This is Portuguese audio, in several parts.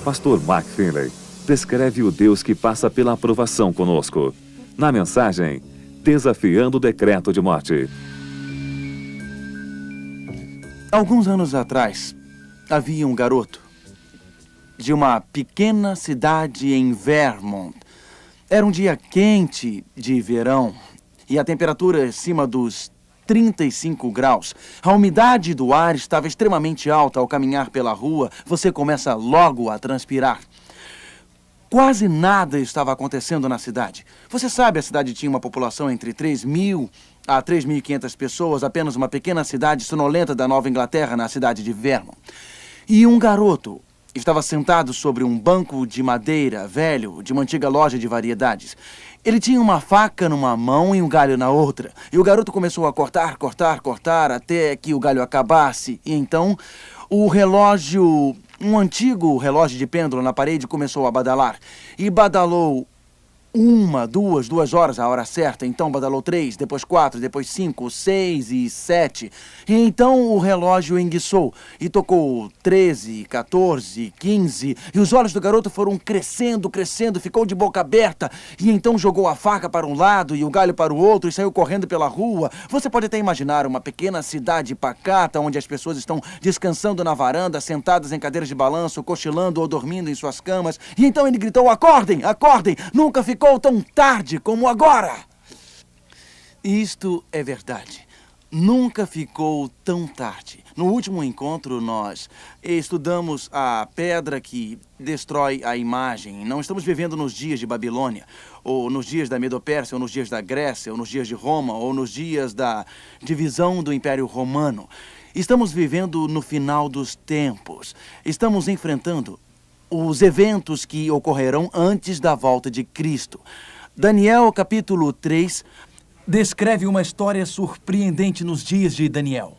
Pastor Mark Finley descreve o Deus que passa pela aprovação conosco, na mensagem Desafiando o Decreto de Morte. Alguns anos atrás, havia um garoto de uma pequena cidade em Vermont. Era um dia quente de verão e a temperatura acima dos 35 graus. A umidade do ar estava extremamente alta. Ao caminhar pela rua, você começa logo a transpirar. Quase nada estava acontecendo na cidade. Você sabe, a cidade tinha uma população entre 3.000 a 3.500 pessoas, apenas uma pequena cidade sonolenta da Nova Inglaterra, na cidade de Vermont. E um garoto estava sentado sobre um banco de madeira velho de uma antiga loja de variedades. Ele tinha uma faca numa mão e um galho na outra. E o garoto começou a cortar até que o galho acabasse. E então o relógio, um antigo relógio de pêndulo na parede, começou a badalar. E badalou 2 horas, a hora certa. Então badalou 3, depois 4, depois 5, 6 e 7. E então o relógio enguiçou e tocou 13, 14, 15. E os olhos do garoto foram crescendo, ficou de boca aberta. E então jogou a faca para um lado e o galho para o outro e saiu correndo pela rua. Você pode até imaginar uma pequena cidade pacata onde as pessoas estão descansando na varanda, sentadas em cadeiras de balanço, cochilando ou dormindo em suas camas. E então ele gritou: "Acordem, acordem! Nunca ficou tão tarde como agora!" Isto é verdade. Nunca ficou tão tarde. No último encontro, nós estudamos a pedra que destrói a imagem. Não estamos vivendo nos dias de Babilônia, ou nos dias da Medo-Pérsia, ou nos dias da Grécia, ou nos dias de Roma, ou nos dias da divisão do Império Romano. Estamos vivendo no final dos tempos. Estamos enfrentando os eventos que ocorrerão antes da volta de Cristo. Daniel, capítulo 3, descreve uma história surpreendente nos dias de Daniel,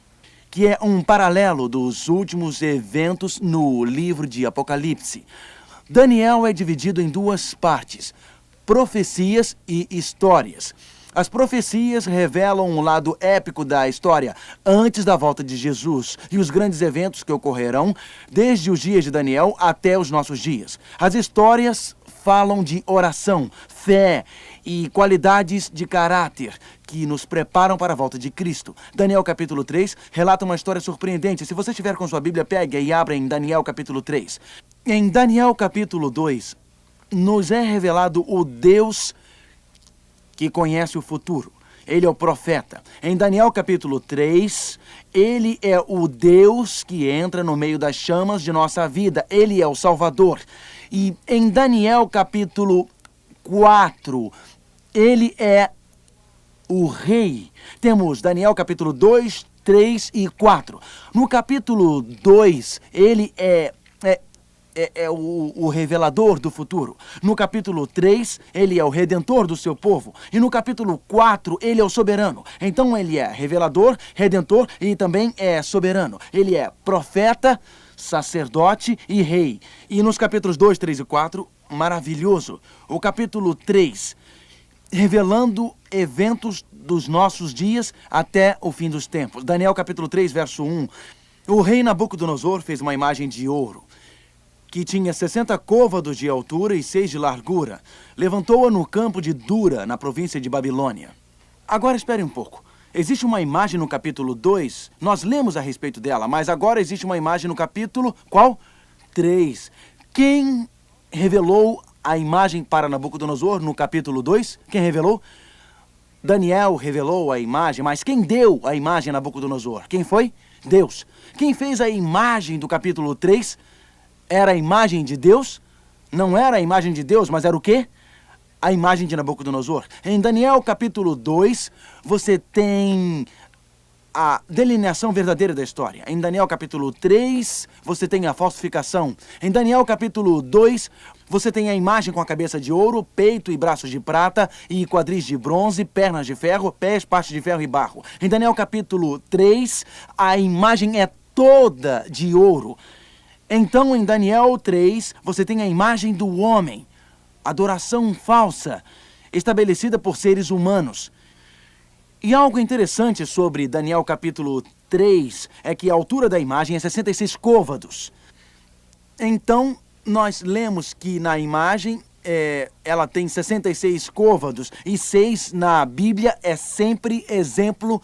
que é um paralelo dos últimos eventos no livro de Apocalipse. Daniel é dividido em 2 partes: profecias e histórias. As profecias revelam um lado épico da história antes da volta de Jesus e os grandes eventos que ocorrerão desde os dias de Daniel até os nossos dias. As histórias falam de oração, fé e qualidades de caráter que nos preparam para a volta de Cristo. Daniel capítulo 3 relata uma história surpreendente. Se você estiver com sua Bíblia, pegue e abra em Daniel capítulo 3. Em Daniel capítulo 2, nos é revelado o Deus que conhece o futuro. Ele é o profeta. Em Daniel capítulo 3, ele é o Deus que entra no meio das chamas de nossa vida. Ele é o Salvador. E em Daniel capítulo 4, ele é o rei. Temos Daniel capítulo 2, 3 e 4. No capítulo 2, ele é o revelador do futuro. No capítulo 3, ele é o redentor do seu povo. E no capítulo 4, ele é o soberano. Então ele é revelador, redentor e também é soberano. Ele é profeta, sacerdote e rei. E nos capítulos 2, 3 e 4, maravilhoso. O capítulo 3, revelando eventos dos nossos dias até o fim dos tempos. Daniel capítulo 3, verso 1. O rei Nabucodonosor fez uma imagem de ouro que tinha 60 côvados de altura e 6 de largura. Levantou-a no campo de Dura, na província de Babilônia. Agora espere um pouco. Existe uma imagem no capítulo 2. Nós lemos a respeito dela, mas agora existe uma imagem no capítulo... qual? 3. Quem revelou a imagem para Nabucodonosor no capítulo 2? Quem revelou? Daniel revelou a imagem, mas quem deu a imagem a Nabucodonosor? Quem foi? Deus. Quem fez a imagem do capítulo 3? Era a imagem de Deus? Não era a imagem de Deus, mas era o quê? A imagem de Nabucodonosor. Em Daniel capítulo 2, você tem a delineação verdadeira da história. Em Daniel capítulo 3, você tem a falsificação. Em Daniel capítulo 2, você tem a imagem com a cabeça de ouro, peito e braços de prata, e quadris de bronze, pernas de ferro, pés, parte de ferro e barro. Em Daniel capítulo 3, a imagem é toda de ouro. Então, em Daniel 3, você tem a imagem do homem, adoração falsa, estabelecida por seres humanos. E algo interessante sobre Daniel capítulo 3 é que a altura da imagem é 66 côvados. Então, nós lemos que na imagem ela tem 66 côvados e 6 na Bíblia é sempre exemplo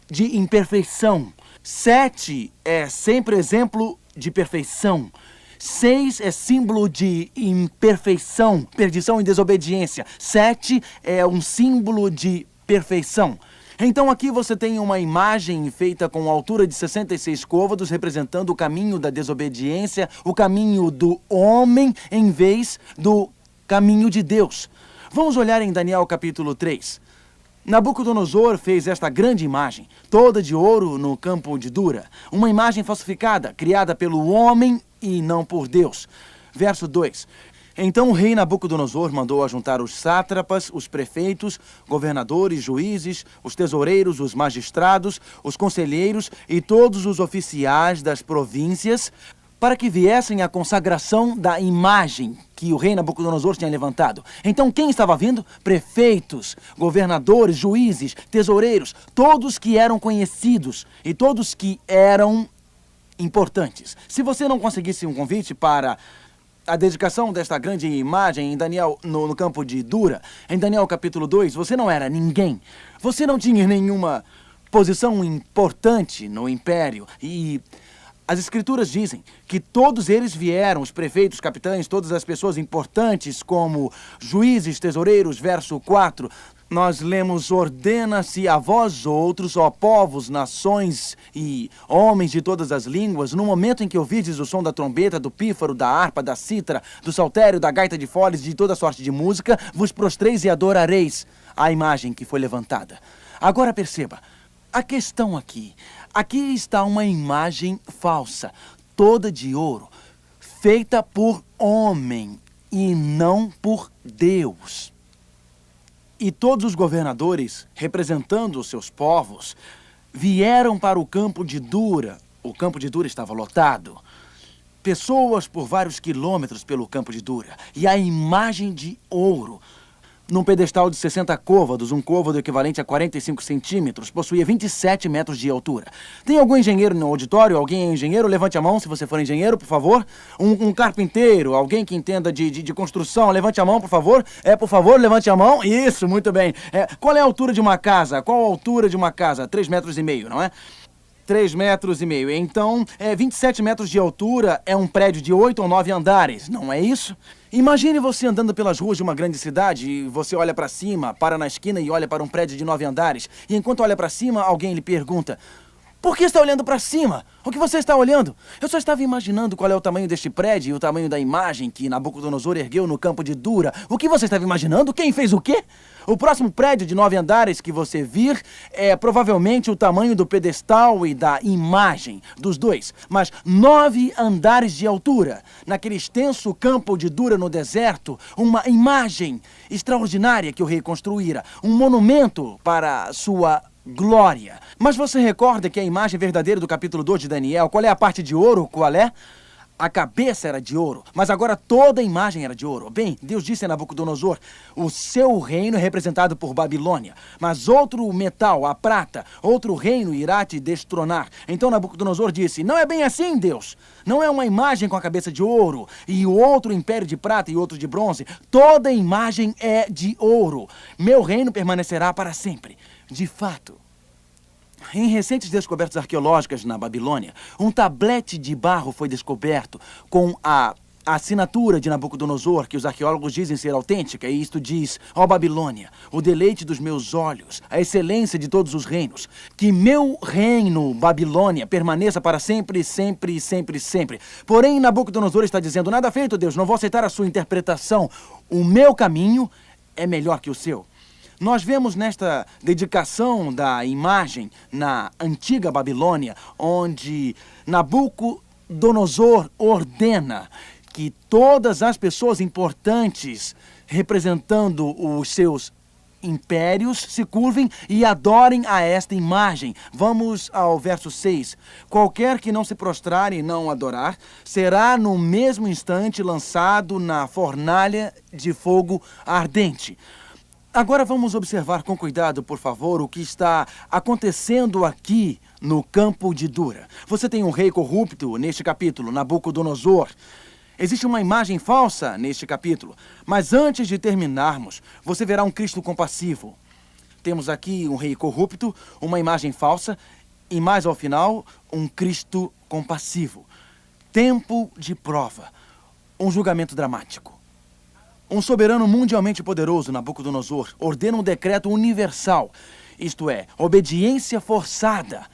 de imperfeição. 7 é sempre exemplo de perfeição. 6 é símbolo de imperfeição, perdição e desobediência. 7 é um símbolo de perfeição. Então aqui você tem uma imagem feita com altura de 66 côvados, representando o caminho da desobediência, o caminho do homem em vez do caminho de Deus. Vamos olhar em Daniel capítulo 3. Nabucodonosor fez esta grande imagem, toda de ouro no campo de Dura. Uma imagem falsificada, criada pelo homem e não por Deus. Verso 2. Então o rei Nabucodonosor mandou ajuntar os sátrapas, os prefeitos, governadores, juízes, os tesoureiros, os magistrados, os conselheiros e todos os oficiais das províncias para que viessem à consagração da imagem que o rei Nabucodonosor tinha levantado. Então quem estava vindo? Prefeitos, governadores, juízes, tesoureiros, todos que eram conhecidos e todos que eram importantes. Se você não conseguisse um convite para a dedicação desta grande imagem em Daniel, no campo de Dura, em Daniel capítulo 2, você não era ninguém. Você não tinha nenhuma posição importante no império. E as escrituras dizem que todos eles vieram, os prefeitos, capitães, todas as pessoas importantes como juízes, tesoureiros, verso 4. Nós lemos, ordena-se a vós outros, ó povos, nações e homens de todas as línguas, no momento em que ouvirdes o som da trombeta, do pífaro, da harpa, da cítara, do saltério, da gaita de foles, de toda sorte de música, vos prostreis e adorareis a imagem que foi levantada. Agora perceba, a questão aqui está uma imagem falsa, toda de ouro, feita por homem e não por Deus. E todos os governadores, representando os seus povos, vieram para o campo de Dura. O campo de Dura estava lotado. Pessoas por vários quilômetros pelo campo de Dura. E a imagem de ouro, num pedestal de 60 côvados, um côvado equivalente a 45 centímetros, possuía 27 metros de altura. Tem algum engenheiro no auditório? Alguém é engenheiro? Levante a mão se você for engenheiro, por favor. Um carpinteiro, alguém que entenda de construção, levante a mão, por favor. Por favor, levante a mão. Isso, muito bem. Qual é a altura de uma casa? Qual a altura de uma casa? 3,5 metros, não é? 3,5 metros. Então, 27 metros de altura é um prédio de 8 ou 9 andares, não é isso? Imagine você andando pelas ruas de uma grande cidade e você olha para cima, para na esquina e olha para um prédio de 9 andares. E enquanto olha para cima, alguém lhe pergunta: por que está olhando para cima? O que você está olhando? Eu só estava imaginando qual é o tamanho deste prédio e o tamanho da imagem que Nabucodonosor ergueu no campo de Dura. O que você estava imaginando? Quem fez o quê? O próximo prédio de 9 andares que você vir é provavelmente o tamanho do pedestal e da imagem, dos dois. Mas 9 andares de altura, naquele extenso campo de Dura no deserto, uma imagem extraordinária que o rei construíra, um monumento para sua glória. Mas você recorda que a imagem verdadeira do capítulo 2 de Daniel, qual é a parte de ouro? Qual é? A cabeça era de ouro, mas agora toda a imagem era de ouro. Bem, Deus disse a Nabucodonosor: o seu reino é representado por Babilônia, mas outro metal, a prata, outro reino irá te destronar. Então Nabucodonosor disse: não é bem assim, Deus. Não é uma imagem com a cabeça de ouro e o outro império de prata e outro de bronze. Toda a imagem é de ouro. Meu reino permanecerá para sempre. De fato, em recentes descobertas arqueológicas na Babilônia, um tablete de barro foi descoberto com a assinatura de Nabucodonosor, que os arqueólogos dizem ser autêntica, e isto diz: ó Babilônia, o deleite dos meus olhos, a excelência de todos os reinos, que meu reino, Babilônia, permaneça para sempre, sempre, sempre, sempre. Porém, Nabucodonosor está dizendo: nada feito, Deus, não vou aceitar a sua interpretação. O meu caminho é melhor que o seu. Nós vemos nesta dedicação da imagem na antiga Babilônia, onde Nabucodonosor ordena que todas as pessoas importantes, representando os seus impérios, se curvem e adorem a esta imagem. Vamos ao verso 6. Qualquer que não se prostrar e não adorar, será no mesmo instante lançado na fornalha de fogo ardente. Agora vamos observar com cuidado, por favor, o que está acontecendo aqui no campo de Dura. Você tem um rei corrupto neste capítulo, Nabucodonosor. Existe uma imagem falsa neste capítulo, mas antes de terminarmos, você verá um Cristo compassivo. Temos aqui um rei corrupto, uma imagem falsa, e mais ao final, um Cristo compassivo. Tempo de prova, um julgamento dramático. Um soberano mundialmente poderoso, Nabucodonosor, ordena um decreto universal, isto é, obediência forçada.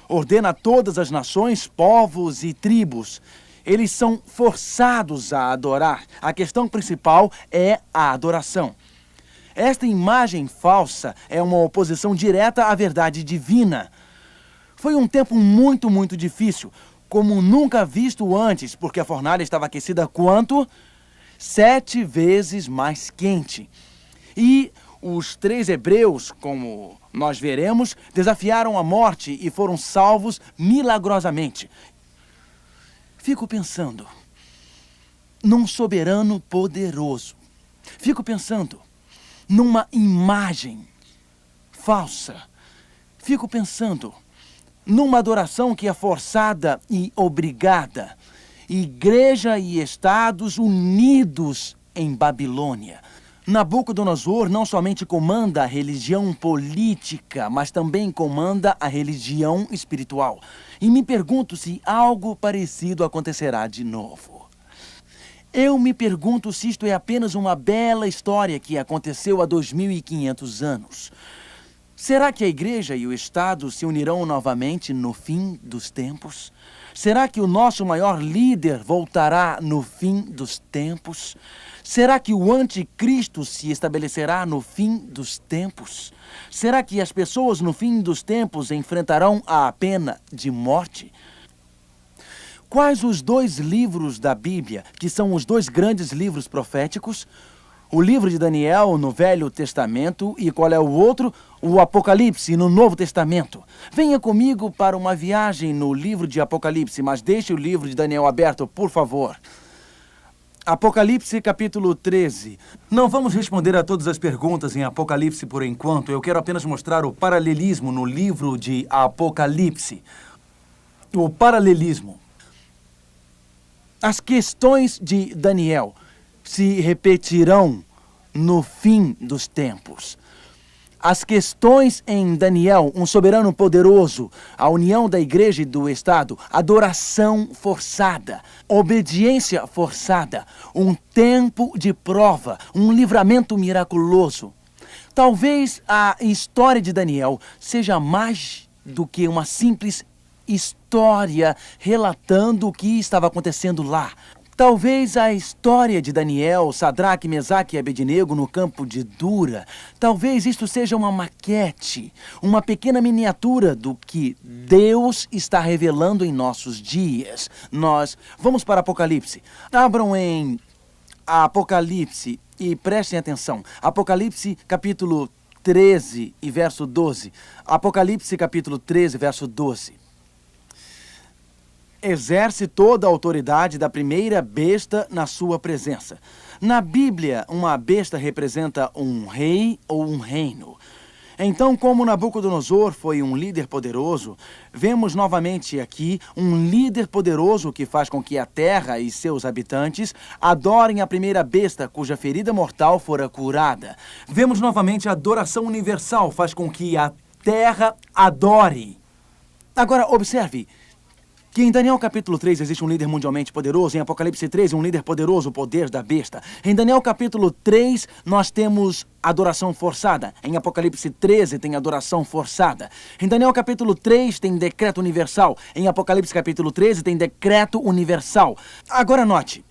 Ordena a todas as nações, povos e tribos. Eles são forçados a adorar. A questão principal é a adoração. Esta imagem falsa é uma oposição direta à verdade divina. Foi um tempo muito difícil, como nunca visto antes, porque a fornalha estava aquecida quanto? 7 vezes mais quente. E os 3 hebreus, como nós veremos, desafiaram a morte e foram salvos milagrosamente. Fico pensando num soberano poderoso. Fico pensando numa imagem falsa. Fico pensando numa adoração que é forçada e obrigada. Igreja e estados unidos em Babilônia. Nabucodonosor não somente comanda a religião política, mas também comanda a religião espiritual. E me pergunto se algo parecido acontecerá de novo. Eu me pergunto se isto é apenas uma bela história que aconteceu há 2500 anos. Será que a igreja e o Estado se unirão novamente no fim dos tempos? Será que o nosso maior líder voltará no fim dos tempos? Será que o anticristo se estabelecerá no fim dos tempos? Será que as pessoas no fim dos tempos enfrentarão a pena de morte? Quais os 2 livros da Bíblia, que são os 2 grandes livros proféticos? O livro de Daniel no Velho Testamento e qual é o outro? O Apocalipse no Novo Testamento. Venha comigo para uma viagem no livro de Apocalipse, mas deixe o livro de Daniel aberto, por favor. Apocalipse capítulo 13. Não vamos responder a todas as perguntas em Apocalipse por enquanto. Eu quero apenas mostrar o paralelismo no livro de Apocalipse. O paralelismo. As questões de Daniel se repetirão no fim dos tempos. As questões em Daniel, um soberano poderoso, a união da igreja e do Estado, adoração forçada, obediência forçada, um tempo de prova, um livramento miraculoso. Talvez a história de Daniel seja mais do que uma simples história relatando o que estava acontecendo lá. Talvez a história de Daniel, Sadraque, Mesaque e Abednego no campo de Dura, talvez isto seja uma maquete, uma pequena miniatura do que Deus está revelando em nossos dias. Nós vamos para Apocalipse. Abram em Apocalipse e prestem atenção. Apocalipse capítulo 13 e verso 12. Apocalipse capítulo 13, verso 12. Exerce toda a autoridade da primeira besta na sua presença. Na Bíblia, uma besta representa um rei ou um reino. Então, como Nabucodonosor foi um líder poderoso, vemos novamente aqui um líder poderoso que faz com que a terra e seus habitantes adorem a primeira besta cuja ferida mortal fora curada. Vemos novamente a adoração universal faz com que a terra adore. Agora, observe que em Daniel capítulo 3 existe um líder mundialmente poderoso, em Apocalipse 13 um líder poderoso, o poder da besta. Em Daniel capítulo 3 nós temos adoração forçada. Em Apocalipse 13 tem adoração forçada. Em Daniel capítulo 3 tem decreto universal. Em Apocalipse capítulo 13 tem decreto universal. Agora note.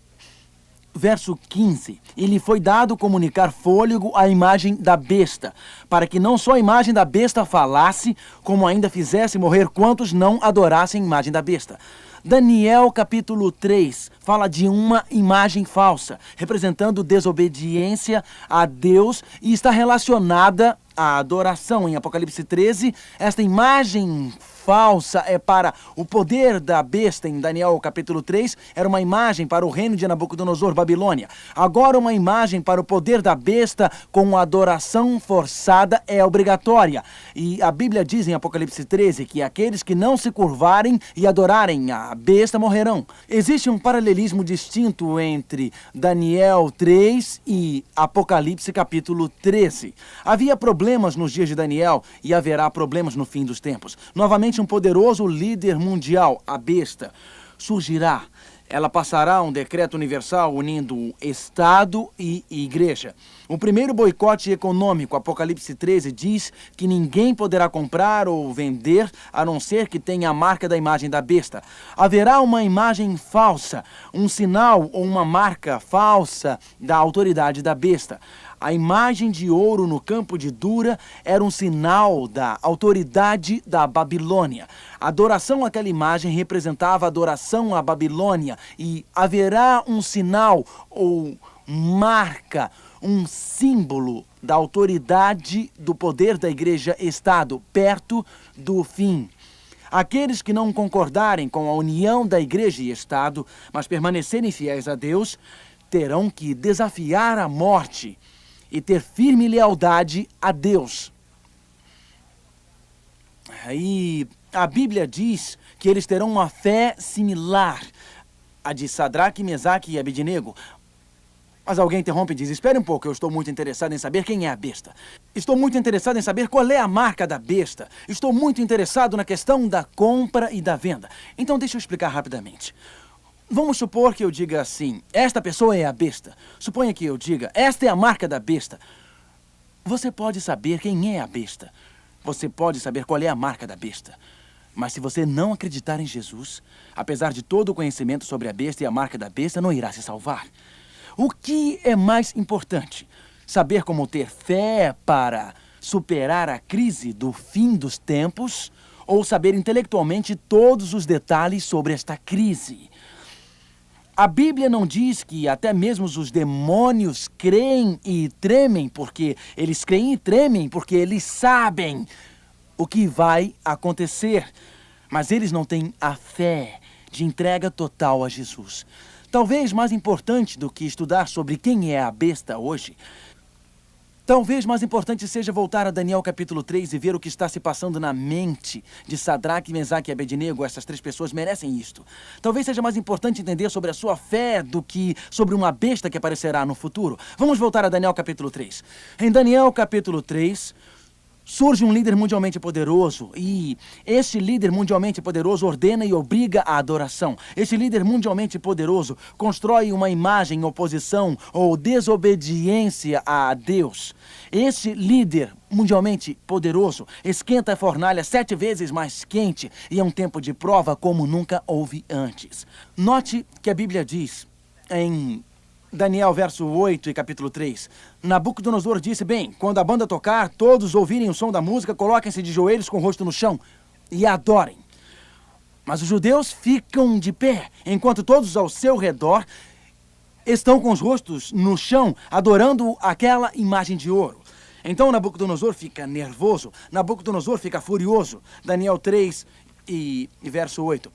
Verso 15, e lhe foi dado comunicar fôlego à imagem da besta, para que não só a imagem da besta falasse, como ainda fizesse morrer quantos não adorassem a imagem da besta. Daniel capítulo 3 fala de uma imagem falsa, representando desobediência a Deus e está relacionada à adoração. Em Apocalipse 13, esta imagem falsa é para o poder da besta em Daniel capítulo 3, era uma imagem para o reino de Nabucodonosor, Babilônia. Agora uma imagem para o poder da besta com adoração forçada é obrigatória. E a Bíblia diz em Apocalipse 13 que aqueles que não se curvarem e adorarem a besta morrerão. Existe um paralelismo distinto entre Daniel 3 e Apocalipse capítulo 13. Havia problemas nos dias de Daniel e haverá problemas no fim dos tempos. Novamente um poderoso líder mundial, a besta, surgirá. Ela passará um decreto universal unindo Estado e Igreja. O primeiro boicote econômico, Apocalipse 13, diz que ninguém poderá comprar ou vender a não ser que tenha a marca da imagem da besta. Haverá uma imagem falsa, um sinal ou uma marca falsa da autoridade da besta. A imagem de ouro no campo de Dura era um sinal da autoridade da Babilônia. A adoração àquela imagem representava a adoração à Babilônia e haverá um sinal ou marca, um símbolo da autoridade do poder da Igreja-Estado perto do fim. Aqueles que não concordarem com a união da Igreja e Estado, mas permanecerem fiéis a Deus, terão que desafiar a morte e ter firme lealdade a Deus. E a Bíblia diz que eles terão uma fé similar à de Sadraque, Mesaque e Abednego. Mas alguém interrompe e diz: espere um pouco, eu estou muito interessado em saber quem é a besta. Estou muito interessado em saber qual é a marca da besta. Estou muito interessado na questão da compra e da venda. Então deixa eu explicar rapidamente. Vamos supor que eu diga assim: esta pessoa é a besta. Suponha que eu diga: esta é a marca da besta. Você pode saber quem é a besta. Você pode saber qual é a marca da besta. Mas se você não acreditar em Jesus, apesar de todo o conhecimento sobre a besta e a marca da besta, não irá se salvar. O que é mais importante? Saber como ter fé para superar a crise do fim dos tempos ou saber intelectualmente todos os detalhes sobre esta crise? A Bíblia não diz que até mesmo os demônios creem e tremem porque eles creem e tremem porque eles sabem o que vai acontecer. Mas eles não têm a fé de entrega total a Jesus. Talvez mais importante do que estudar sobre quem é a besta hoje, talvez mais importante seja voltar a Daniel capítulo 3 e ver o que está se passando na mente de Sadraque, Mesaque e Abednego. Essas três pessoas merecem isto. Talvez seja mais importante entender sobre a sua fé do que sobre uma besta que aparecerá no futuro. Vamos voltar a Daniel capítulo 3. Em Daniel capítulo 3... surge um líder mundialmente poderoso e este líder mundialmente poderoso ordena e obriga a adoração. Este líder mundialmente poderoso constrói uma imagem em oposição ou desobediência a Deus. Este líder mundialmente poderoso esquenta a fornalha 7 vezes mais quente e é um tempo de prova como nunca houve antes. Note que a Bíblia diz em Daniel, verso 8 e capítulo 3. Nabucodonosor disse: bem, quando a banda tocar, todos ouvirem o som da música, coloquem-se de joelhos com o rosto no chão e adorem. Mas os judeus ficam de pé, enquanto todos ao seu redor estão com os rostos no chão, adorando aquela imagem de ouro. Então Nabucodonosor fica nervoso, Nabucodonosor fica furioso. Daniel 3 e verso 8.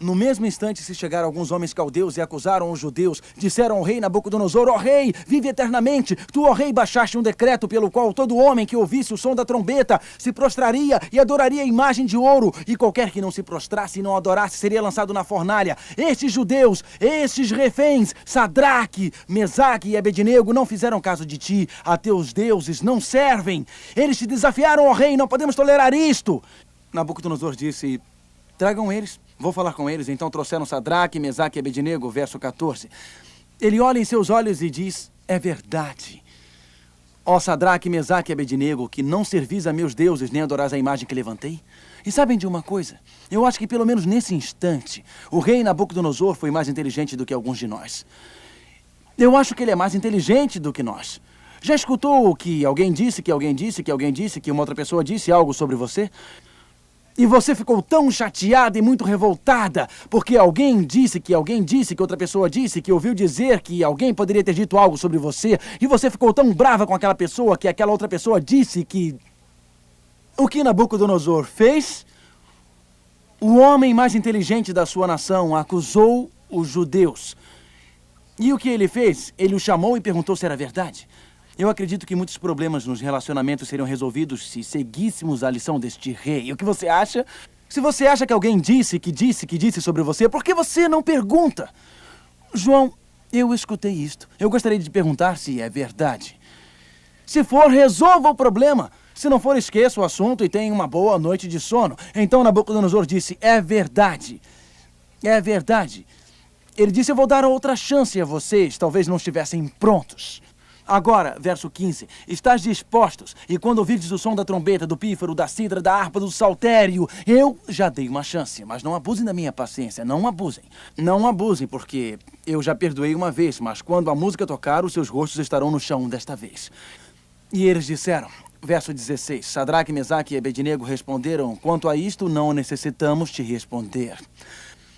No mesmo instante se chegaram alguns homens caldeus e acusaram os judeus. Disseram ao rei Nabucodonosor: ó rei, vive eternamente. Tu, ó rei, baixaste um decreto pelo qual todo homem que ouvisse o som da trombeta se prostraria e adoraria a imagem de ouro. E qualquer que não se prostrasse e não adorasse seria lançado na fornalha. Estes judeus, estes reféns, Sadraque, Mesaque e Abednego, não fizeram caso de ti. A teus deuses não servem. Eles te desafiaram, ó rei, não podemos tolerar isto. Nabucodonosor disse: tragam eles. Vou falar com eles. Então trouxeram Sadraque, Mesaque e Abednego, verso 14. Ele olha em seus olhos e diz: é verdade. Ó Sadraque, Mesaque e Abednego, que não servis a meus deuses nem adorais a imagem que levantei? E sabem de uma coisa? Eu acho que pelo menos nesse instante, o rei Nabucodonosor foi mais inteligente do que alguns de nós. Eu acho que ele é mais inteligente do que nós. Já escutou que alguém disse, que alguém disse, que alguém disse, que uma outra pessoa disse algo sobre você? E você ficou tão chateada e muito revoltada porque alguém disse, que outra pessoa disse, que ouviu dizer que alguém poderia ter dito algo sobre você. E você ficou tão brava com aquela pessoa que aquela outra pessoa disse que... O que Nabucodonosor fez O homem mais inteligente da sua nação acusou os judeus. E o que ele fez? Ele o chamou e perguntou se era verdade. Eu acredito que muitos problemas nos relacionamentos seriam resolvidos se seguíssemos a lição deste rei. O que você acha? Se você acha que alguém disse sobre você, por que você não pergunta? João, eu escutei isto. Eu gostaria de perguntar se é verdade. Se for, resolva o problema. Se não for, esqueça o assunto e tenha uma boa noite de sono. Então Nabucodonosor disse, é verdade. É verdade. Ele disse, eu vou dar outra chance a vocês. Talvez não estivessem prontos. Agora, verso 15. Estás dispostos, e quando ouvirdes o som da trombeta, do pífaro, da cítara, da harpa, do saltério, eu já dei uma chance. Mas não abusem da minha paciência, não abusem. Não abusem, porque eu já perdoei uma vez, mas quando a música tocar, os seus rostos estarão no chão desta vez. E eles disseram, verso 16, Sadraque, Mesaque e Abednego responderam, quanto a isto não necessitamos te responder.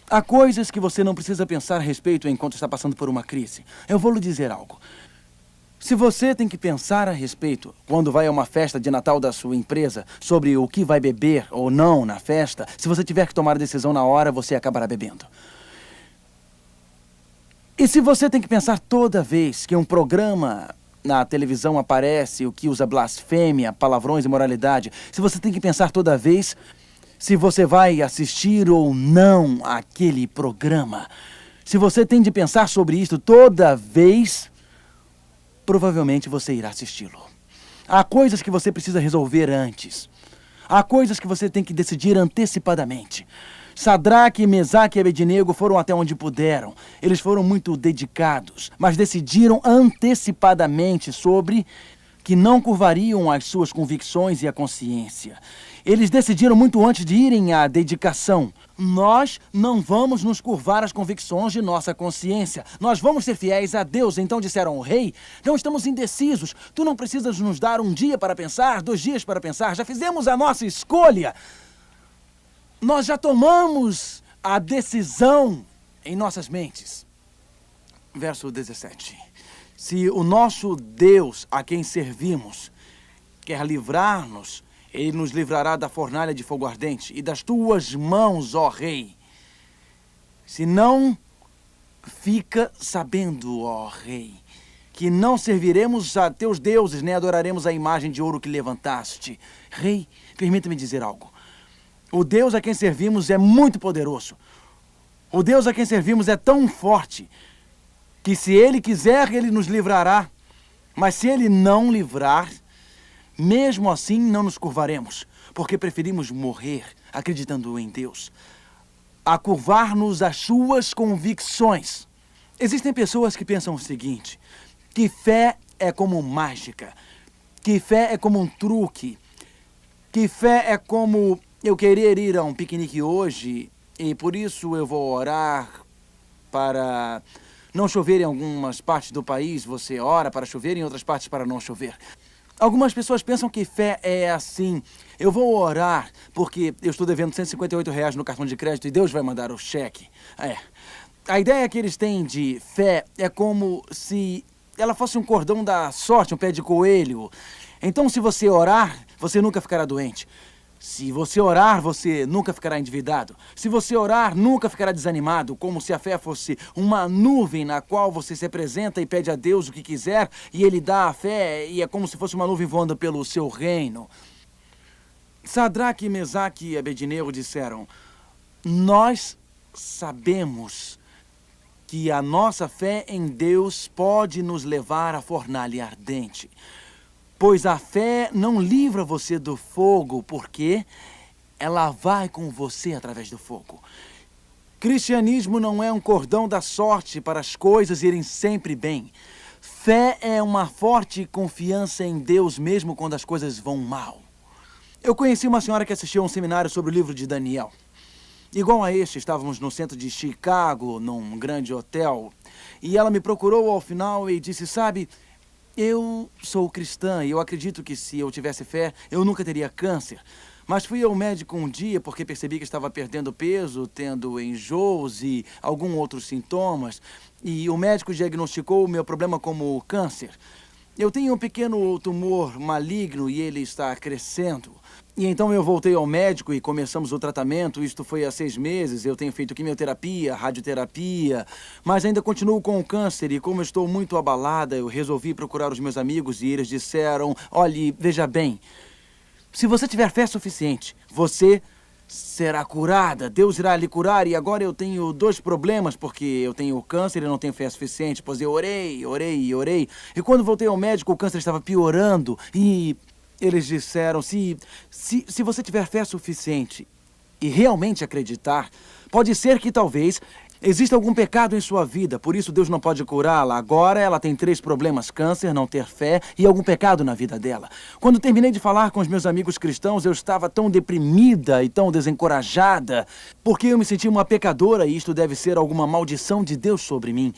Há coisas que você não precisa pensar a respeito enquanto está passando por uma crise. Eu vou lhe dizer algo. Se você tem que pensar a respeito, quando vai a uma festa de Natal da sua empresa, sobre o que vai beber ou não na festa, se você tiver que tomar a decisão na hora, você acabará bebendo. E se você tem que pensar toda vez que um programa na televisão aparece o que usa blasfêmia, palavrões e imoralidade, se você tem que pensar toda vez se você vai assistir ou não aquele programa, se você tem de pensar sobre isso toda vez, provavelmente você irá assisti-lo. Há coisas que você precisa resolver antes. Há coisas que você tem que decidir antecipadamente. Sadraque, Mesaque e Abednego foram até onde puderam. Eles foram muito dedicados, mas decidiram antecipadamente sobre que não curvariam as suas convicções e a consciência. Eles decidiram muito antes de irem à dedicação. Nós não vamos nos curvar às convicções de nossa consciência. Nós vamos ser fiéis a Deus. Então disseram ao rei, não estamos indecisos. Tu não precisas nos dar um dia para pensar, 2 dias para pensar. Já fizemos a nossa escolha. Nós já tomamos a decisão em nossas mentes. Verso 17. Se o nosso Deus, a quem servimos, quer livrar-nos, Ele nos livrará da fornalha de fogo ardente e das tuas mãos, ó rei. Se não, fica sabendo, ó rei, que não serviremos a teus deuses, nem adoraremos a imagem de ouro que levantaste. Rei, permita-me dizer algo. O Deus a quem servimos é muito poderoso. O Deus a quem servimos é tão forte que se Ele quiser, Ele nos livrará. Mas se Ele não livrar, mesmo assim não nos curvaremos, porque preferimos morrer acreditando em Deus, a curvar-nos às suas convicções. Existem pessoas que pensam o seguinte, que fé é como mágica, que fé é como um truque, que fé é como eu querer ir a um piquenique hoje e por isso eu vou orar para não chover em algumas partes do país, você ora para chover em outras partes para não chover. Algumas pessoas pensam que fé é assim, eu vou orar porque eu estou devendo R$ 158 no cartão de crédito e Deus vai mandar o cheque. A ideia que eles têm de fé é como se ela fosse um cordão da sorte, um pé de coelho. Então, se você orar, você nunca ficará doente. Se você orar, você nunca ficará endividado. Se você orar, nunca ficará desanimado, como se a fé fosse uma nuvem na qual você se apresenta e pede a Deus o que quiser, e Ele dá a fé, e é como se fosse uma nuvem voando pelo seu reino. Sadraque, Mesaque e Abednego disseram, nós sabemos que a nossa fé em Deus pode nos levar à fornalha ardente. Pois a fé não livra você do fogo, porque ela vai com você através do fogo. Cristianismo não é um cordão da sorte para as coisas irem sempre bem. Fé é uma forte confiança em Deus mesmo quando as coisas vão mal. Eu conheci uma senhora que assistiu a um seminário sobre o livro de Daniel. Igual a este, estávamos no centro de Chicago, num grande hotel, e ela me procurou ao final e disse, sabe, eu sou cristã e eu acredito que se eu tivesse fé, eu nunca teria câncer. Mas fui ao médico um dia porque percebi que estava perdendo peso, tendo enjoos e alguns outros sintomas. E o médico diagnosticou o meu problema como câncer. Eu tenho um pequeno tumor maligno e ele está crescendo. E então eu voltei ao médico e começamos o tratamento. Isto foi há 6 meses. Eu tenho feito quimioterapia, radioterapia, mas ainda continuo com o câncer. E como eu estou muito abalada, eu resolvi procurar os meus amigos e eles disseram: olhe, veja bem, se você tiver fé suficiente, você será curada. Deus irá lhe curar. E agora eu tenho 2 problemas, porque eu tenho câncer e não tenho fé suficiente. Pois eu orei. E quando voltei ao médico, o câncer estava piorando. E eles disseram, se você tiver fé suficiente e realmente acreditar, pode ser que talvez exista algum pecado em sua vida, por isso Deus não pode curá-la. Agora ela tem 3 problemas: câncer, não ter fé e algum pecado na vida dela. Quando terminei de falar com os meus amigos cristãos, eu estava tão deprimida e tão desencorajada, porque eu me senti uma pecadora e isto deve ser alguma maldição de Deus sobre mim.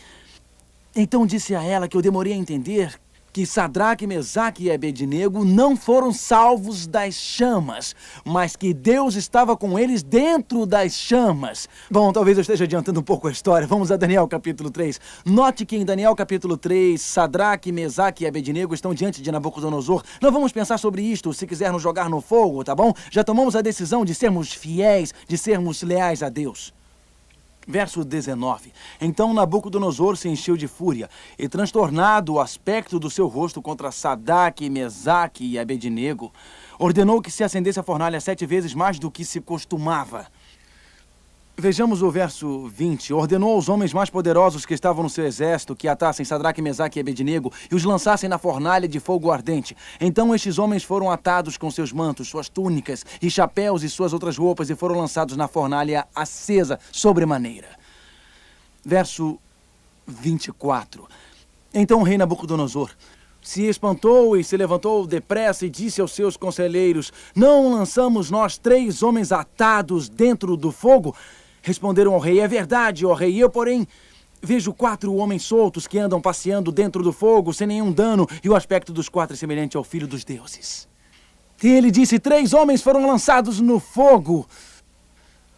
Então disse a ela que eu demorei a entender que Sadraque, Mesaque e Abednego não foram salvos das chamas, mas que Deus estava com eles dentro das chamas. Bom, talvez eu esteja adiantando um pouco a história. Vamos a Daniel capítulo 3. Note que em Daniel capítulo 3, Sadraque, Mesaque e Abednego estão diante de Nabucodonosor. Não vamos pensar sobre isto se quiser nos jogar no fogo, tá bom? Já tomamos a decisão de sermos fiéis, de sermos leais a Deus. Verso 19. Então Nabucodonosor se encheu de fúria, e transtornado o aspecto do seu rosto contra Sadraque, Mesaque e Abednego, ordenou que se acendesse a fornalha 7 vezes mais do que se costumava. Vejamos o verso 20. Ordenou aos homens mais poderosos que estavam no seu exército que atassem Sadraque, Mesaque e Abednego e os lançassem na fornalha de fogo ardente. Então estes homens foram atados com seus mantos, suas túnicas e chapéus e suas outras roupas e foram lançados na fornalha acesa sobremaneira. Verso 24. Então o rei Nabucodonosor se espantou e se levantou depressa e disse aos seus conselheiros: não lançamos nós 3 homens atados dentro do fogo? Responderam ao rei: é verdade, ó rei. Eu, porém, vejo 4 homens soltos que andam passeando dentro do fogo sem nenhum dano, e o aspecto dos 4 é semelhante ao filho dos deuses. E ele disse: 3 homens foram lançados no fogo.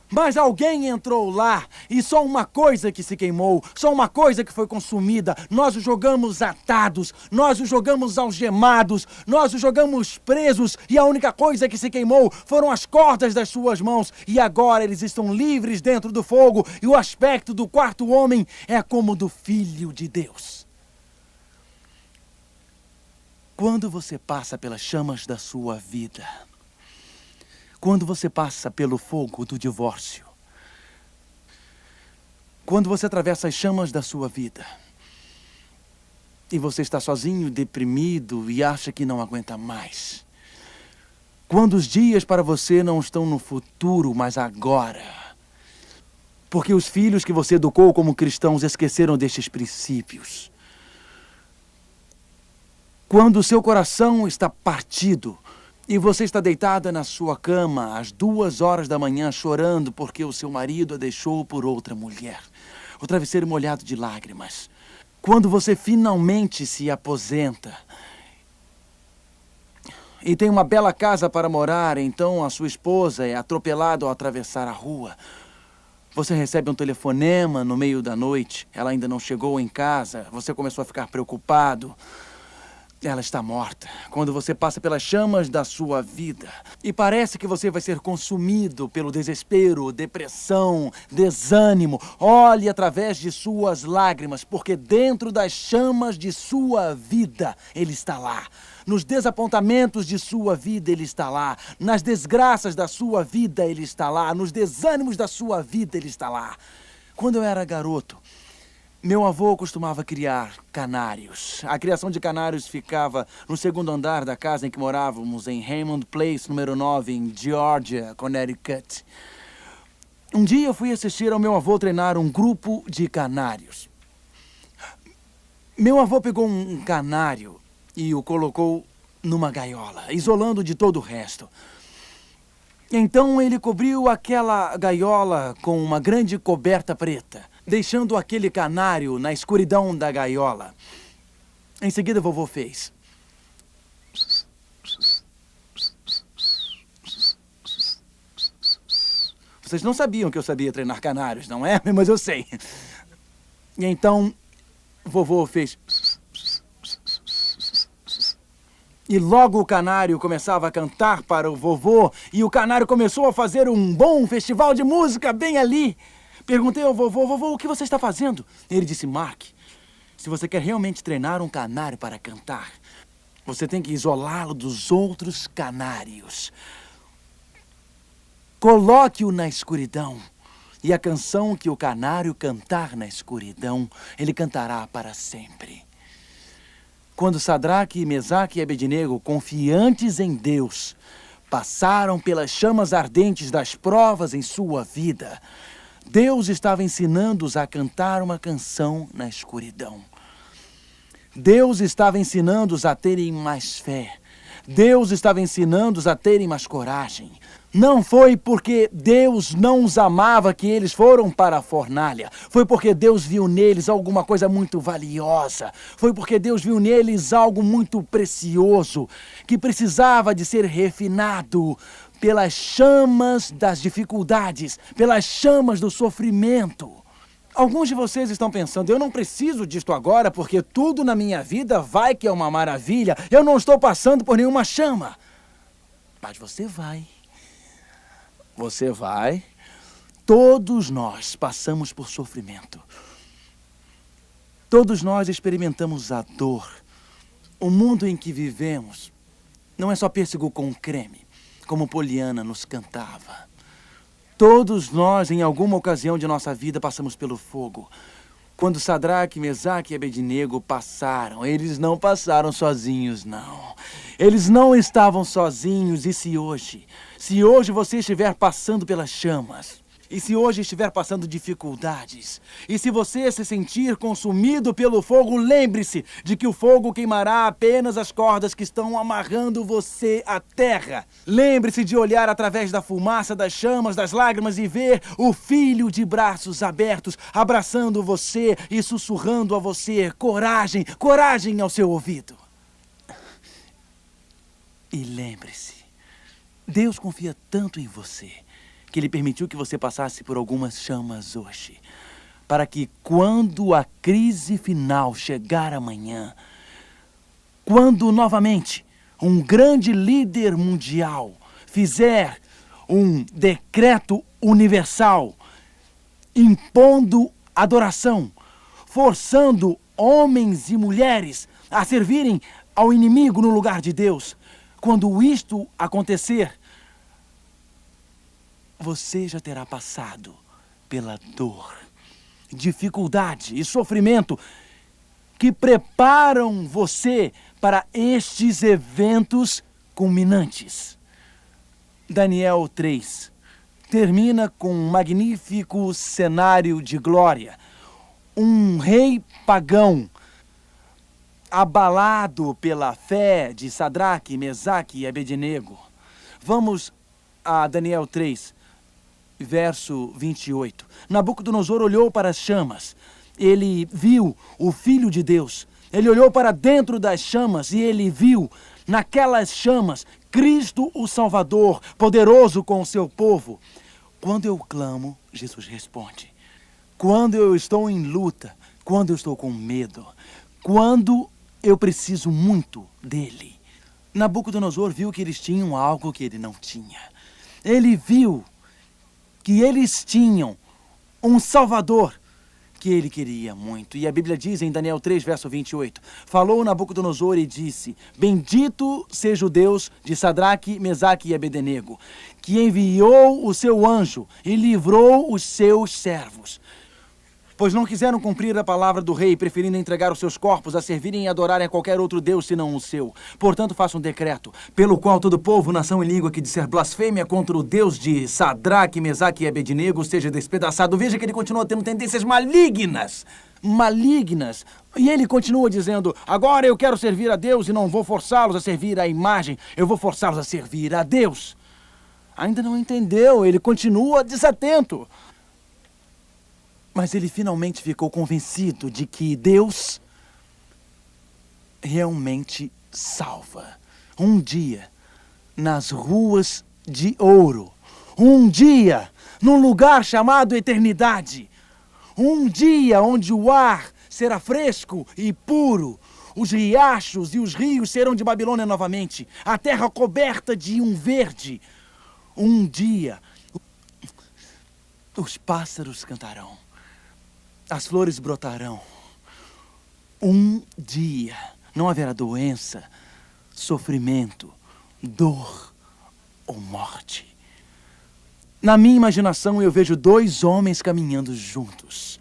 Mas alguém entrou lá, e só uma coisa que se queimou, só uma coisa que foi consumida. Nós os jogamos atados, nós os jogamos algemados, nós os jogamos presos, e a única coisa que se queimou foram as cordas das suas mãos. E agora eles estão livres dentro do fogo, e o aspecto do 4º homem é como do Filho de Deus. Quando você passa pelas chamas da sua vida, quando você passa pelo fogo do divórcio, quando você atravessa as chamas da sua vida, e você está sozinho, deprimido e acha que não aguenta mais, quando os dias para você não estão no futuro, mas agora, porque os filhos que você educou como cristãos esqueceram destes princípios, quando o seu coração está partido, e você está deitada na sua cama às 2 horas da manhã chorando porque o seu marido a deixou por outra mulher. O travesseiro molhado de lágrimas. Quando você finalmente se aposenta e tem uma bela casa para morar, então a sua esposa é atropelada ao atravessar a rua. Você recebe um telefonema no meio da noite. Ela ainda não chegou em casa. Você começou a ficar preocupado. Ela está morta. Quando você passa pelas chamas da sua vida e parece que você vai ser consumido pelo desespero, depressão, desânimo, olhe através de suas lágrimas, porque dentro das chamas de sua vida, Ele está lá. Nos desapontamentos de sua vida, Ele está lá. Nas desgraças da sua vida, Ele está lá. Nos desânimos da sua vida, Ele está lá. Quando eu era garoto, meu avô costumava criar canários. A criação de canários ficava no 2º andar da casa em que morávamos, em Hammond Place, número 9, em Georgia, Connecticut. Um dia eu fui assistir ao meu avô treinar um grupo de canários. Meu avô pegou um canário e o colocou numa gaiola, isolando de todo o resto. Então ele cobriu aquela gaiola com uma grande coberta preta, deixando aquele canário na escuridão da gaiola. Em seguida, vovô fez. Vocês não sabiam que eu sabia treinar canários, não é? Mas eu sei. E então, vovô fez. E logo o canário começava a cantar para o vovô, e o canário começou a fazer um bom festival de música bem ali. Perguntei ao vovô: vovô, o que você está fazendo? Ele disse: Mark, se você quer realmente treinar um canário para cantar, você tem que isolá-lo dos outros canários. Coloque-o na escuridão, e a canção que o canário cantar na escuridão, ele cantará para sempre. Quando Sadraque, Mesaque e Abednego, confiantes em Deus, passaram pelas chamas ardentes das provas em sua vida, Deus estava ensinando-os a cantar uma canção na escuridão. Deus estava ensinando-os a terem mais fé. Deus estava ensinando-os a terem mais coragem. Não foi porque Deus não os amava que eles foram para a fornalha. Foi porque Deus viu neles alguma coisa muito valiosa. Foi porque Deus viu neles algo muito precioso, que precisava de ser refinado pelas chamas das dificuldades, pelas chamas do sofrimento. Alguns de vocês estão pensando: eu não preciso disto agora porque tudo na minha vida vai que é uma maravilha. Eu não estou passando por nenhuma chama. Mas você vai. Você vai. Todos nós passamos por sofrimento. Todos nós experimentamos a dor. O mundo em que vivemos não é só pêssego com creme, como Poliana nos cantava. Todos nós, em alguma ocasião de nossa vida, passamos pelo fogo. Quando Sadraque, Mesaque e Abednego passaram, eles não passaram sozinhos, não. Eles não estavam sozinhos. E se hoje você estiver passando pelas chamas, e se hoje estiver passando dificuldades, e se você se sentir consumido pelo fogo, lembre-se de que o fogo queimará apenas as cordas que estão amarrando você à terra. Lembre-se de olhar através da fumaça, das chamas, das lágrimas e ver o Filho de braços abertos, abraçando você e sussurrando a você: coragem, coragem ao seu ouvido. E lembre-se, Deus confia tanto em você que Ele permitiu que você passasse por algumas chamas hoje, para que quando a crise final chegar amanhã, quando novamente um grande líder mundial fizer um decreto universal impondo adoração, forçando homens e mulheres a servirem ao inimigo no lugar de Deus, quando isto acontecer, você já terá passado pela dor, dificuldade e sofrimento que preparam você para estes eventos culminantes. Daniel 3 termina com um magnífico cenário de glória. Um rei pagão, abalado pela fé de Sadraque, Mesaque e Abednego. Vamos a Daniel 3. Verso 28. Nabucodonosor olhou para as chamas. Ele viu o Filho de Deus. Ele olhou para dentro das chamas e ele viu naquelas chamas Cristo o Salvador, poderoso com o seu povo. Quando eu clamo, Jesus responde. Quando eu estou em luta, quando eu estou com medo, quando eu preciso muito dele. Nabucodonosor viu que eles tinham algo que ele não tinha. Ele viu que eles tinham um Salvador que ele queria muito. E a Bíblia diz em Daniel 3, verso 28, falou Nabucodonosor e disse: bendito seja o Deus de Sadraque, Mesaque e Abednego, que enviou o seu anjo e livrou os seus servos. Pois não quiseram cumprir a palavra do rei, preferindo entregar os seus corpos a servirem e adorarem a qualquer outro Deus senão o seu. Portanto, faça um decreto, pelo qual todo povo, nação e língua que disser blasfêmia contra o Deus de Sadraque, Mesaque e Abednego seja despedaçado. Veja que ele continua tendo tendências malignas. E ele continua dizendo: agora eu quero servir a Deus e não vou forçá-los a servir à imagem, eu vou forçá-los a servir a Deus. Ainda não entendeu, ele continua desatento. Mas ele finalmente ficou convencido de que Deus realmente salva. Um dia, nas ruas de ouro. Um dia, num lugar chamado eternidade. Um dia onde o ar será fresco e puro. Os riachos e os rios serão de Babilônia novamente. A terra coberta de um verde. Um dia, os pássaros cantarão. As flores brotarão. Um dia, não haverá doença, sofrimento, dor ou morte. Na minha imaginação, eu vejo dois homens caminhando juntos.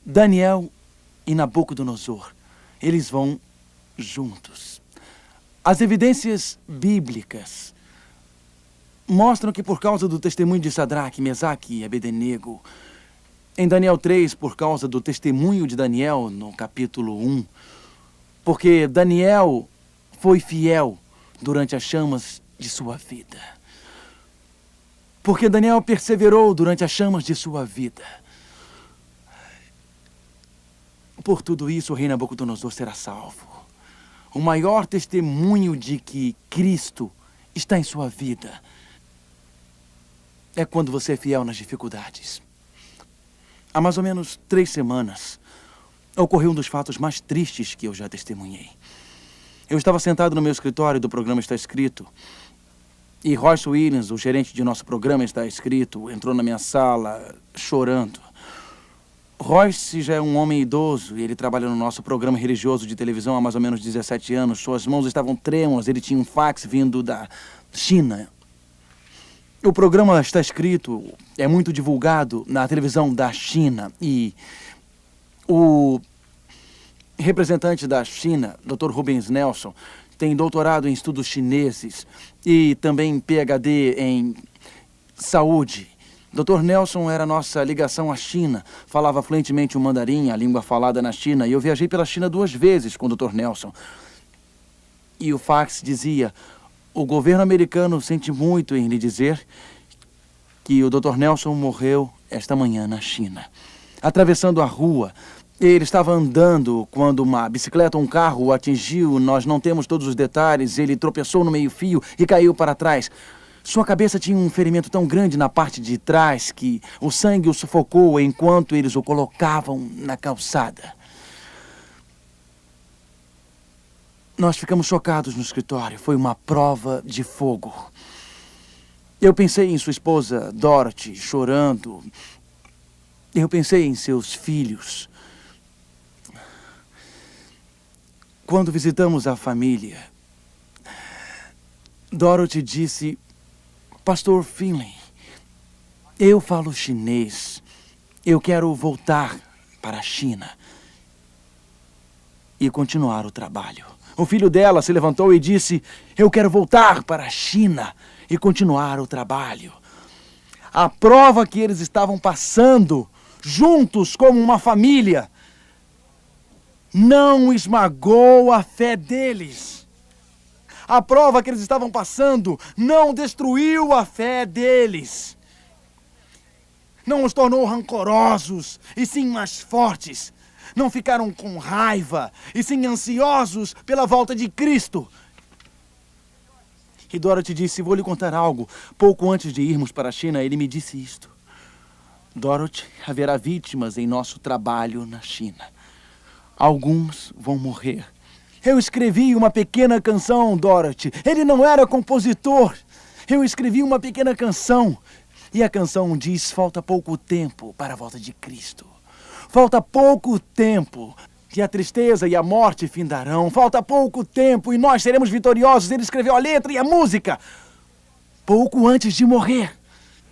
Daniel e Nabucodonosor. Eles vão juntos. As evidências bíblicas mostram que por causa do testemunho de Sadraque, Mesaque e Abednego, em Daniel 3, por causa do testemunho de Daniel no capítulo 1, porque Daniel foi fiel durante as chamas de sua vida. Porque Daniel perseverou durante as chamas de sua vida. Por tudo isso, o rei Nabucodonosor será salvo. O maior testemunho de que Cristo está em sua vida é quando você é fiel nas dificuldades. Há mais ou menos 3 semanas, ocorreu um dos fatos mais tristes que eu já testemunhei. Eu estava sentado no meu escritório do programa Está Escrito, e Royce Williams, o gerente de nosso programa Está Escrito, entrou na minha sala chorando. Royce já é um homem idoso e ele trabalha no nosso programa religioso de televisão há mais ou menos 17 anos. Suas mãos estavam trêmulas, ele tinha um fax vindo da China. O programa Está Escrito é muito divulgado na televisão da China e o representante da China, Dr. Rubens Nelson, tem doutorado em estudos chineses e também PhD em saúde. Dr. Nelson era nossa ligação à China, falava fluentemente o mandarim, a língua falada na China, e eu viajei pela China 2 vezes com o Dr. Nelson. E o fax dizia: o governo americano sente muito em lhe dizer que o Dr. Nelson morreu esta manhã na China. Atravessando a rua, ele estava andando quando uma bicicleta ou um carro o atingiu. Nós não temos todos os detalhes. Ele tropeçou no meio-fio e caiu para trás. Sua cabeça tinha um ferimento tão grande na parte de trás que o sangue o sufocou enquanto eles o colocavam na calçada. Nós ficamos chocados no escritório. Foi uma prova de fogo. Eu pensei em sua esposa, Dorothy, chorando. Eu pensei em seus filhos. Quando visitamos a família, Dorothy disse: Pastor Finley, eu falo chinês. Eu quero voltar para a China e continuar o trabalho. O filho dela se levantou e disse: eu quero voltar para a China e continuar o trabalho. A prova que eles estavam passando, juntos como uma família, não esmagou a fé deles. A prova que eles estavam passando não destruiu a fé deles. Não os tornou rancorosos, e sim mais fortes. Não ficaram com raiva, e sim ansiosos pela volta de Cristo. E Dorothy disse: vou lhe contar algo. Pouco antes de irmos para a China, ele me disse isto: Dorothy, haverá vítimas em nosso trabalho na China. Alguns vão morrer. Eu escrevi uma pequena canção, Dorothy. Ele não era compositor. Eu escrevi uma pequena canção. E a canção diz: falta pouco tempo para a volta de Cristo. Falta pouco tempo e a tristeza e a morte findarão. Falta pouco tempo e nós seremos vitoriosos. Ele escreveu a letra e a música pouco antes de morrer.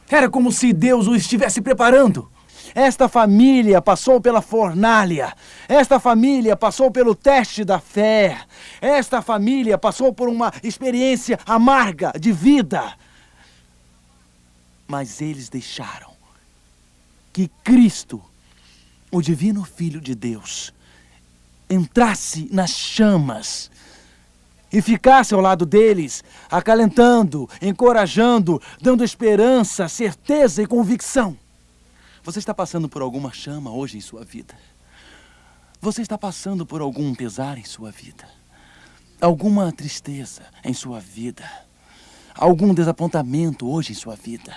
Era como se Deus o estivesse preparando. Esta família passou pela fornalha. Esta família passou pelo teste da fé. Esta família passou por uma experiência amarga de vida. Mas eles deixaram que Cristo, o divino Filho de Deus, entrasse nas chamas e ficasse ao lado deles, acalentando, encorajando, dando esperança, certeza e convicção. Você está passando por alguma chama hoje em sua vida? Você está passando por algum pesar em sua vida? Alguma tristeza em sua vida? Algum desapontamento hoje em sua vida?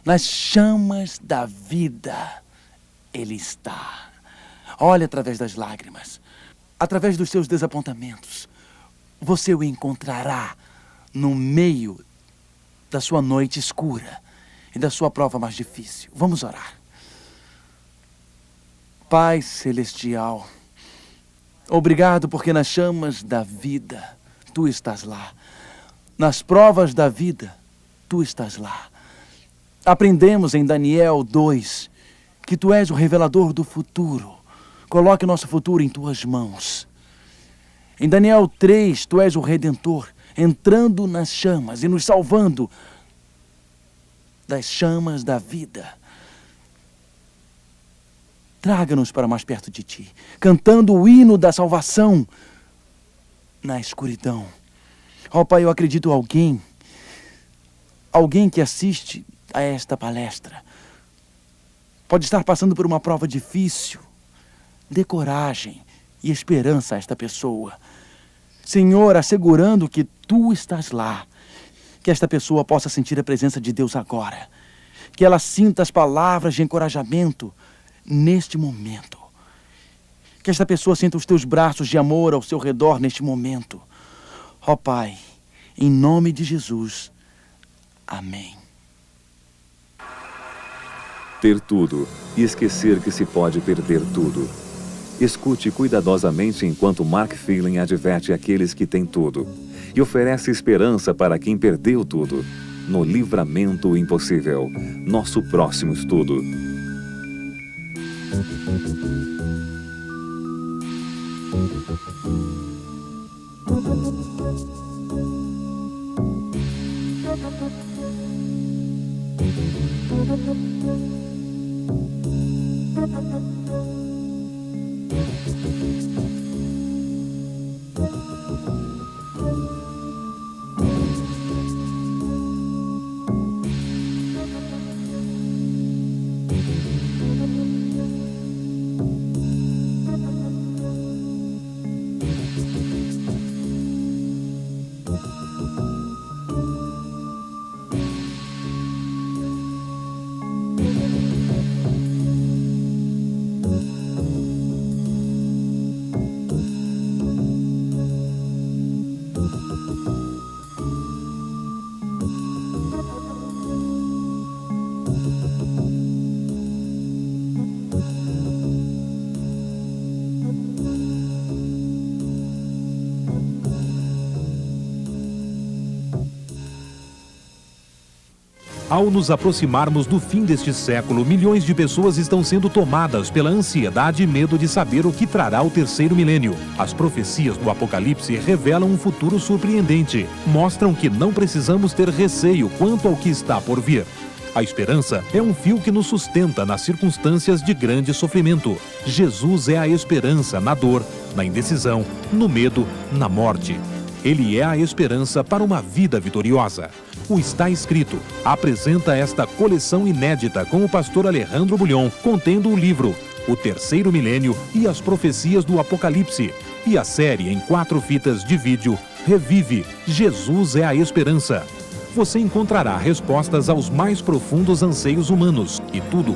Nas chamas da vida, Ele está. Olhe através das lágrimas. através dos seus desapontamentos, você o encontrará no meio da sua noite escura e da sua prova mais difícil. Vamos orar. Pai Celestial, obrigado porque nas chamas da vida, Tu estás lá. Nas provas da vida, Tu estás lá. Aprendemos em Daniel 2 que Tu és o revelador do futuro. Coloque o nosso futuro em Tuas mãos. Em Daniel 3, Tu és o Redentor, entrando nas chamas e nos salvando das chamas da vida. Traga-nos para mais perto de Ti, cantando o hino da salvação na escuridão. Ó Pai, eu acredito alguém que assiste a esta palestra pode estar passando por uma prova difícil. Dê coragem e esperança a esta pessoa. Senhor, assegurando que Tu estás lá, que esta pessoa possa sentir a presença de Deus agora, que ela sinta as palavras de encorajamento neste momento, que esta pessoa sinta os Teus braços de amor ao seu redor neste momento. Ó Pai, em nome de Jesus, amém. Ter tudo e esquecer que se pode perder tudo. Escute cuidadosamente enquanto Mark Phelan adverte aqueles que têm tudo e oferece esperança para quem perdeu tudo. No Livramento Impossível, nosso próximo estudo. Ao nos aproximarmos do fim deste século, milhões de pessoas estão sendo tomadas pela ansiedade e medo de saber o que trará o terceiro milênio. As profecias do Apocalipse revelam um futuro surpreendente. Mostram que não precisamos ter receio quanto ao que está por vir. A esperança é um fio que nos sustenta nas circunstâncias de grande sofrimento. Jesus é a esperança na dor, na indecisão, no medo, na morte. Ele é a esperança para uma vida vitoriosa. O Está Escrito apresenta esta coleção inédita com o pastor Alejandro Bulhon, contendo o livro O Terceiro Milênio e as Profecias do Apocalipse, e a série em 4 fitas de vídeo Revive, Jesus é a Esperança. Você encontrará respostas aos mais profundos anseios humanos, e tudo